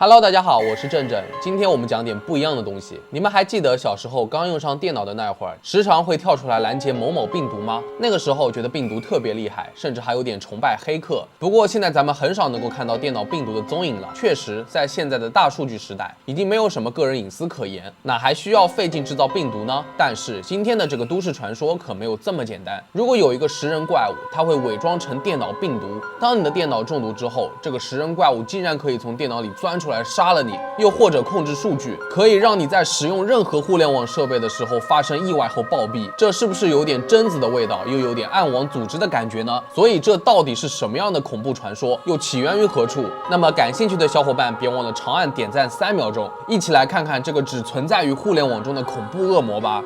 Hello， 大家好，我是正正。今天我们讲点不一样的东西。你们还记得小时候刚用上电脑的那会儿，时常会跳出来拦截某某病毒吗？那个时候觉得病毒特别厉害，甚至还有点崇拜黑客。不过现在咱们很少能够看到电脑病毒的踪影了。确实，在现在的大数据时代，已经没有什么个人隐私可言，哪还需要费劲制造病毒呢？但是今天的这个都市传说可没有这么简单。如果有一个食人怪物，它会伪装成电脑病毒，当你的电脑中毒之后，这个食人怪物竟然可以从电脑里钻出来杀了你，又或者控制数据，可以让你在使用任何互联网设备的时候发生意外后暴毙，这是不是有点贞子的味道，又有点暗网组织的感觉呢？所以这到底是什么样的恐怖传说，又起源于何处？那么感兴趣的小伙伴别忘了长按点赞3秒钟，一起来看看这个只存在于互联网中的恐怖恶魔吧。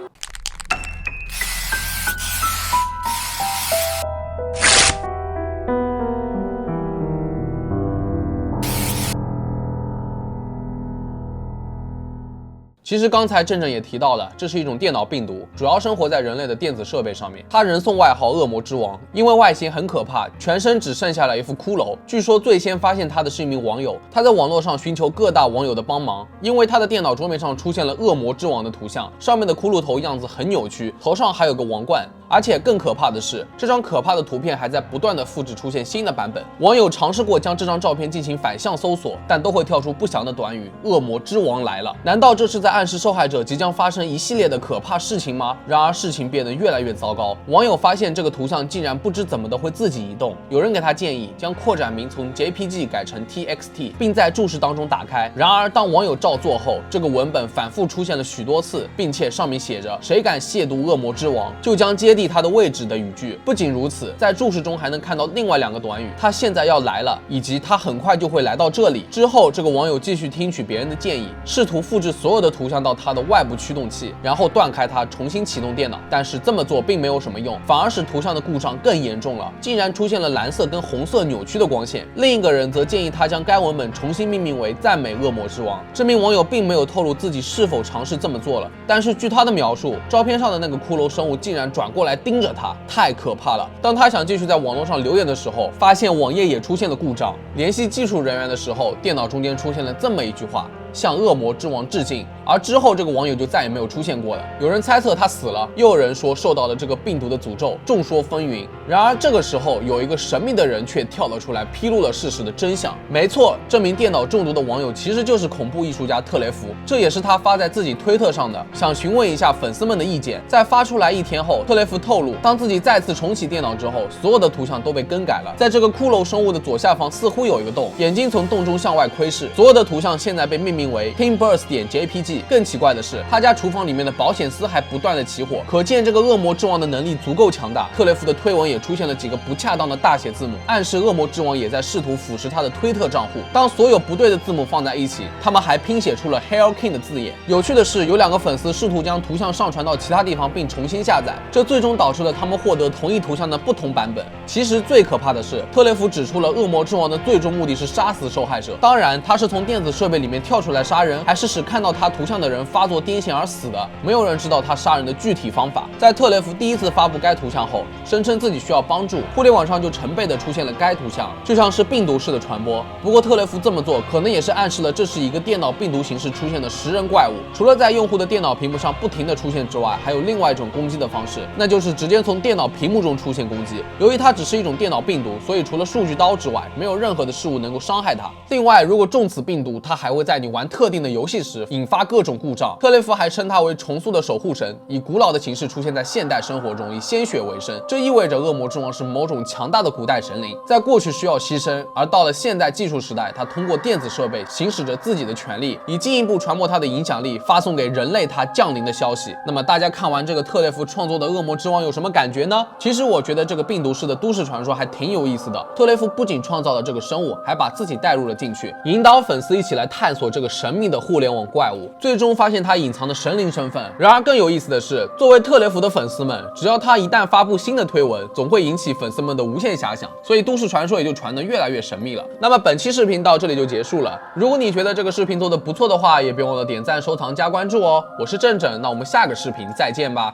其实刚才正正也提到了，这是一种电脑病毒，主要生活在人类的电子设备上面。它人送外号恶魔之王，因为外形很可怕，全身只剩下了一副骷髅。据说最先发现它的是一名网友，他在网络上寻求各大网友的帮忙，因为他的电脑桌面上出现了恶魔之王的图像，上面的骷髅头样子很扭曲，头上还有个王冠。而且更可怕的是，这张可怕的图片还在不断的复制出现新的版本。网友尝试过将这张照片进行反向搜索，但都会跳出不祥的短语：恶魔之王来了。难道这是在暗示受害者即将发生一系列的可怕事情吗？然而事情变得越来越糟糕。网友发现这个图像竟然不知怎么的会自己移动，有人给他建议将扩展名从 JPG 改成 TXT， 并在注释当中打开。然而当网友照做后，这个文本反复出现了许多次，并且上面写着谁敢亵渎恶魔之王，就将接地他的位置的语句。不仅如此，在注释中还能看到另外2个短语，他现在要来了，以及他很快就会来到这里。之后这个网友继续听取别人的建议，试图复制所有的图像到他的外部驱动器，然后断开它，重新启动电脑。但是这么做并没有什么用，反而使图像的故障更严重了，竟然出现了蓝色跟红色扭曲的光线。另一个人则建议他将该文本重新命名为赞美恶魔之王。这名网友并没有透露自己是否尝试这么做了，但是据他的描述，照片上的那个骷髅生物竟然转过来盯着他，太可怕了。当他想继续在网络上留言的时候，发现网页也出现了故障。联系技术人员的时候，电脑中间出现了这么一句话：向恶魔之王致敬。而之后这个网友就再也没有出现过了。有人猜测他死了，又有人说受到了这个病毒的诅咒，众说纷纭。然而这个时候有一个神秘的人却跳了出来，披露了事实的真相。没错，这名电脑中毒的网友其实就是恐怖艺术家特雷弗，这也是他发在自己推特上的，想询问一下粉丝们的意见。在发出来1天后，特雷弗透露，当自己再次重启电脑之后，所有的图像都被更改了。在这个骷髅生物的左下方似乎有一个洞，眼睛从洞中向外窥视。所有的图像现在被命名为 Pinburst.jpg。更奇怪的是，他家厨房里面的保险丝还不断的起火，可见这个恶魔之王的能力足够强大。特雷弗的推文也出现了几个不恰当的大写字母，暗示恶魔之王也在试图腐蚀他的推特账户。当所有不对的字母放在一起，他们还拼写出了 Hell King 的字眼。有趣的是，有2个粉丝试图将图像上传到其他地方并重新下载，这最终导致了他们获得同一图像的不同版本。其实最可怕的是，特雷弗指出了恶魔之王的最终目的是杀死受害者。当然，他是从电子设备里面跳出来杀人，还是使看到他图像的人发作癫痫而死的，没有人知道他杀人的具体方法。在特雷弗第一次发布该图像后，声称自己需要帮助，互联网上就成倍的出现了该图像，就像是病毒式的传播。不过特雷弗这么做可能也是暗示了这是一个电脑病毒形式出现的食人怪物。除了在用户的电脑屏幕上不停的出现之外，还有另外一种攻击的方式，那就是直接从电脑屏幕中出现攻击。由于它只是一种电脑病毒，所以除了数据刀之外，没有任何的事物能够伤害它。另外，如果中此病毒，它还会在你玩特定的游戏时引发各种故障。特雷弗还称它为重塑的守护神，以古老的形式出现在现代生活中，以鲜血为生。这意味着恶魔之王是某种强大的古代神灵，在过去需要牺牲，而到了现代技术时代，他通过电子设备行使着自己的权利，以进一步传播他的影响力，发送给人类他降临的消息。那么大家看完这个特雷弗创作的恶魔之王有什么感觉呢？其实我觉得这个病毒式的都市传说还挺有意思的。特雷弗不仅创造了这个生物，还把自己带入了进去，引导粉丝一起来探索这个神秘的互联网怪物，最终发现他隐藏的神灵身份。然而更有意思的是，作为特雷弗的粉丝们，只要他一旦发布新的推文，总会引起粉丝们的无限遐想，所以都市传说也就传得越来越神秘了。那么本期视频到这里就结束了。如果你觉得这个视频做得不错的话，也别忘了点赞、收藏、加关注哦。我是正正，那我们下个视频再见吧。